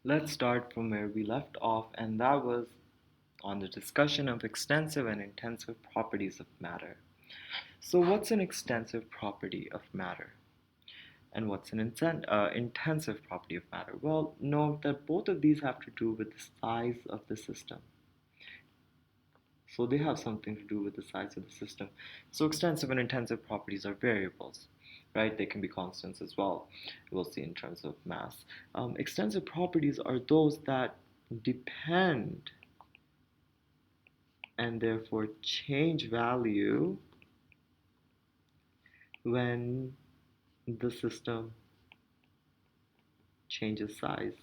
Let's start from where we left off, and that was on the discussion of extensive and intensive properties of matter. So, what's an extensive property of matter? And what's an intensive property of matter? Well, note that both of these have to do with the size of the system. So, they have something to do with the size of the system. So, extensive and intensive properties are variables, right? They can be constants as well. We'll see in terms of mass. Extensive properties are those that depend and therefore change value when the system changes size.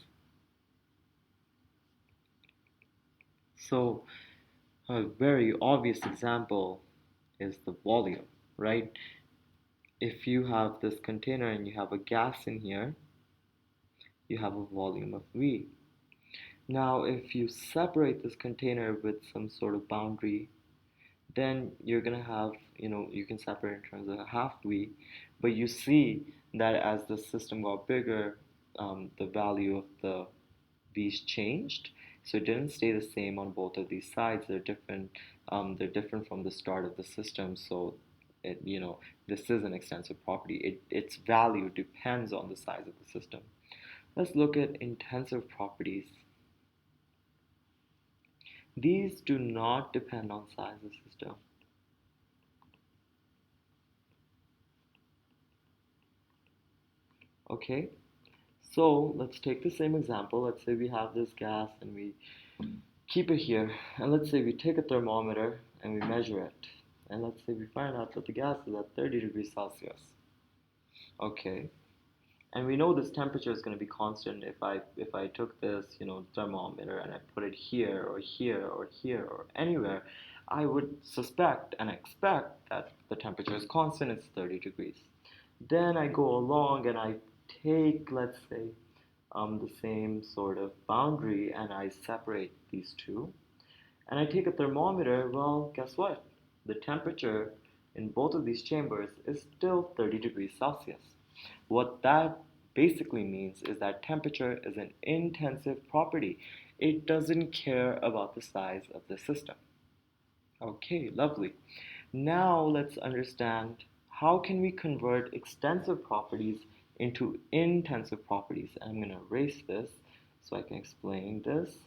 So, a very obvious example is the volume, right? If you have this container and you have a gas in here, you have a volume of V. Now, if you separate this container with some sort of boundary, then you're gonna have, you can separate in terms of a half V, but you see that as the system got bigger, the value of the V's changed. So it didn't stay the same on both of these sides. They're different. They're different from the start of the system. So this is an extensive property. Its value depends on the size of the system. Let's look at intensive properties. These do not depend on size of system. Okay, so let's take the same example. Let's say we have this gas and we keep it here. And let's say we take a thermometer and we measure it. And let's say we find out that the gas is at 30 degrees Celsius. Okay, and we know this temperature is going to be constant if I took this thermometer and I put it here or here or here or anywhere. I would suspect and expect that the temperature is constant. It's 30 degrees. Then I go along and I take, let's say, the same sort of boundary and I separate these two. And I take a thermometer. Well, guess what? The temperature in both of these chambers is still 30 degrees Celsius. What that basically means is that temperature is an intensive property. It doesn't care about the size of the system. Okay, lovely. Now let's understand how can we convert extensive properties into intensive properties. And I'm going to erase this so I can explain this.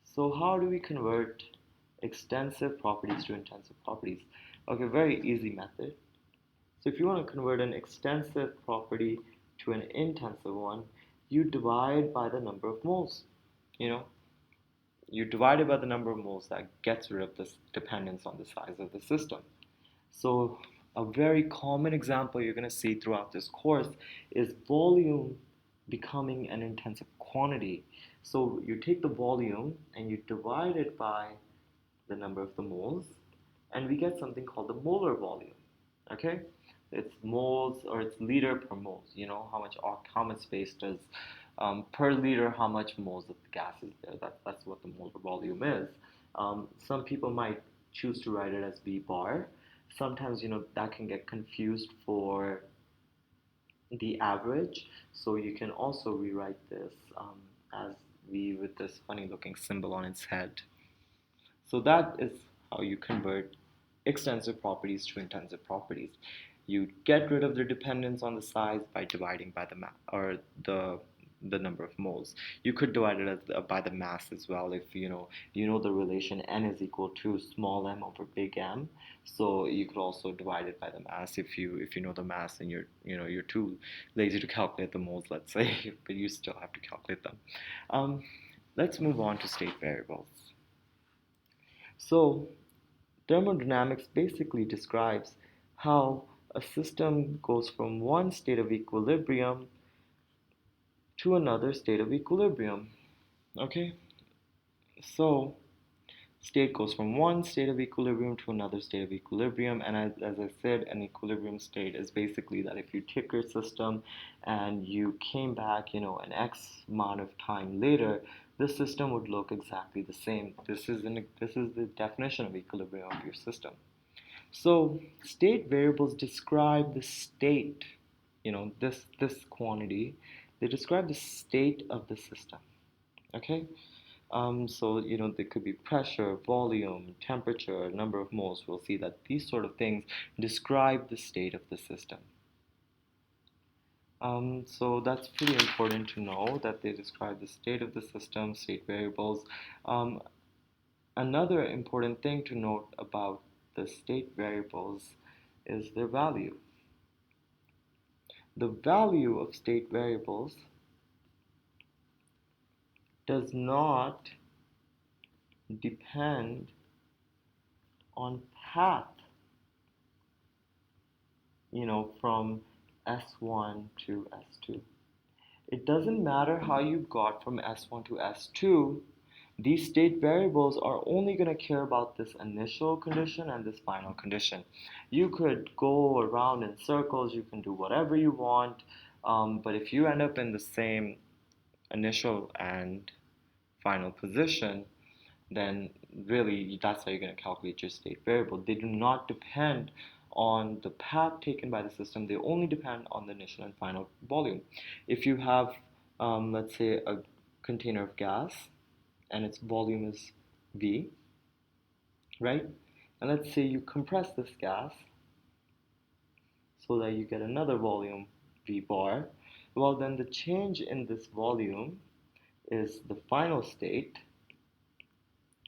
So how do we convert extensive properties to intensive properties? Okay, very easy method. So if you want to convert an extensive property to an intensive one, you divide by the number of moles. You know, you divide it by the number of moles. That gets rid of this dependence on the size of the system. So a very common example you're going to see throughout this course is volume becoming an intensive quantity. So you take the volume and you divide it by the number of the moles, and we get something called the molar volume. Okay, it's moles or it's liter per moles. You know how much space does per liter, how much moles of the gas is there. That's what the molar volume is. Some people might choose to write it as V bar. Sometimes that can get confused for the average. So you can also rewrite this as V with this funny looking symbol on its head. So that is how you convert extensive properties to intensive properties. You get rid of the dependence on the size by dividing by the or the number of moles. You could divide it by the mass as well if you know the relation n is equal to small m over big M. So you could also divide it by the mass if you know the mass and you're too lazy to calculate the moles, let's say, but you still have to calculate them. Let's move on to state variables. So thermodynamics basically describes how a system goes from one state of equilibrium to another state of equilibrium. Okay? So, state goes from one state of equilibrium to another state of equilibrium, and as I said, an equilibrium state is basically that if you take your system and you came back an x amount of time later, the system would look exactly the same. This is the definition of equilibrium of your system. So state variables describe the state, this quantity, They describe the state of the system. Okay? So, there could be pressure, volume, temperature, number of moles. We'll see that these sort of things describe the state of the system. So that's pretty important to know that they describe the state of the system, state variables. Another important thing to note about the state variables is their value. The value of state variables does not depend on path, from S1 to S2. It doesn't matter how you got from S1 to S2. These state variables are only going to care about this initial condition and this final condition. You could go around in circles, you can do whatever you want, but if you end up in the same initial and final position, then really that's how you're going to calculate your state variable. They do not depend on the path taken by the system, they only depend on the initial and final volume. If you have, let's say, a container of gas and its volume is V, right? And let's say you compress this gas so that you get another volume V bar. Well, then the change in this volume is the final state,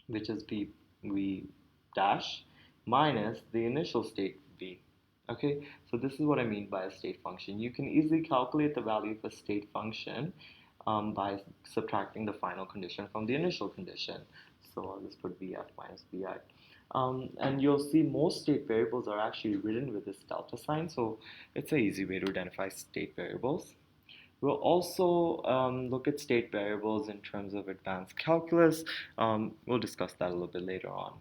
which is V dash, minus the initial state V. Okay, so this is what I mean by a state function. You can easily calculate the value of a state function by subtracting the final condition from the initial condition. So I'll just put Vf minus Vi. And you'll see most state variables are actually written with this delta sign, so it's an easy way to identify state variables. We'll also look at state variables in terms of advanced calculus. We'll discuss that a little bit later on.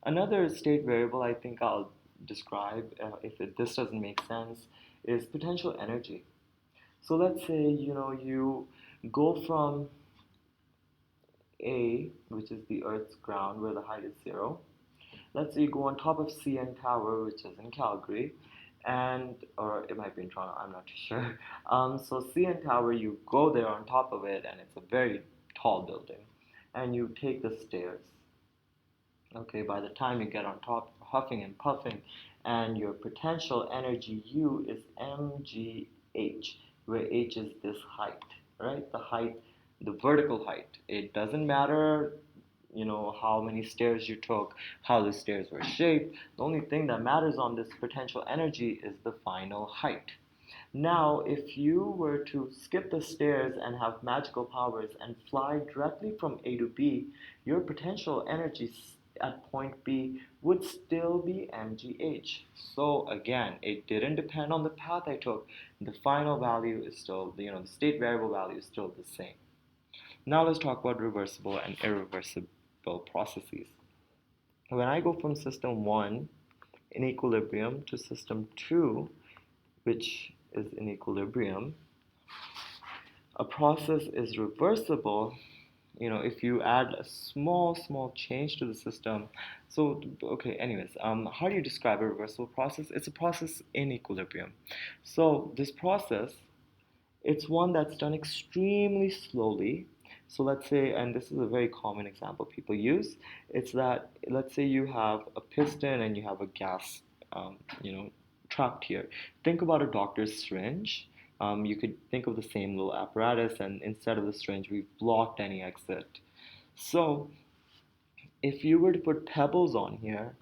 Another state variable I think I'll describe, if this doesn't make sense, is potential energy. So let's say, you go from A, which is the Earth's ground where the height is 0. Let's say you go on top of CN Tower, which is in Calgary, or it might be in Toronto, I'm not too sure. So CN Tower, you go there on top of it, and it's a very tall building, and you take the stairs. Okay, by the time you get on top, huffing and puffing, and your potential energy U is mgh, where h is this height, right? The height, the vertical height. It doesn't matter, how many stairs you took, how the stairs were shaped. The only thing that matters on this potential energy is the final height. Now, if you were to skip the stairs and have magical powers and fly directly from A to B, your potential energy at point B would still be mgh. So again, it didn't depend on the path I took. The final value is still, the state variable value is still the same. Now let's talk about reversible and irreversible processes. When I go from system 1 in equilibrium to system 2, which is in equilibrium, a process is reversible, if you add a small change to the system. So, okay, anyways, how do you describe a reversible process? It's a process in equilibrium. So this process, it's one that's done extremely slowly. So let's say, and this is a very common example people use, it's that, let's say you have a piston and you have a gas, trapped here. Think about a doctor's syringe. You could think of the same little apparatus, and instead of the syringe, we've blocked any exit. So if you were to put pebbles on here,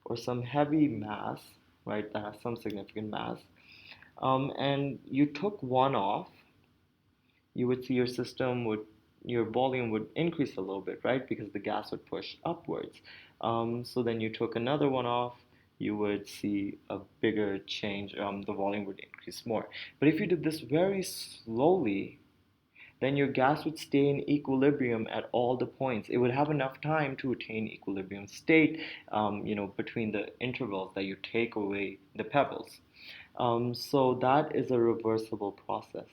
or some heavy mass, right, that has some significant mass, and you took one off, you would see your volume would increase a little bit, right, because the gas would push upwards. So then you took another one off, you would see a bigger change, the volume would increase more. But if you did this very slowly, then your gas would stay in equilibrium at all the points. It would have enough time to attain equilibrium state, between the intervals that you take away the pebbles. So that is a reversible process.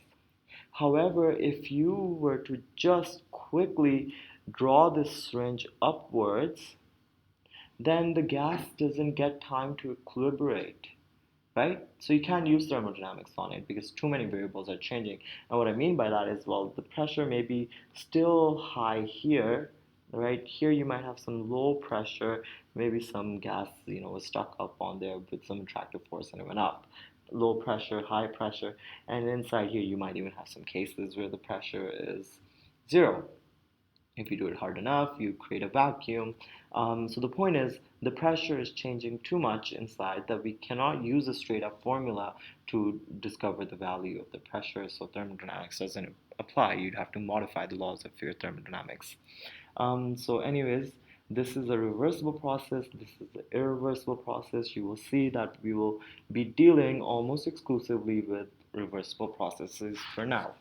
However, if you were to just quickly draw the syringe upwards, then the gas doesn't get time to equilibrate, right? So you can't use thermodynamics on it because too many variables are changing. And what I mean by that is, well, the pressure may be still high here, right? Here you might have some low pressure, maybe some gas, was stuck up on there with some attractive force and it went up. Low pressure, high pressure, and inside here you might even have some cases where the pressure is zero. If you do it hard enough, you create a vacuum. So the point is, the pressure is changing too much inside that we cannot use a straight up formula to discover the value of the pressure. So thermodynamics doesn't apply. You'd have to modify the laws of your thermodynamics. So anyways, this is a reversible process. This is an irreversible process. You will see that we will be dealing almost exclusively with reversible processes for now.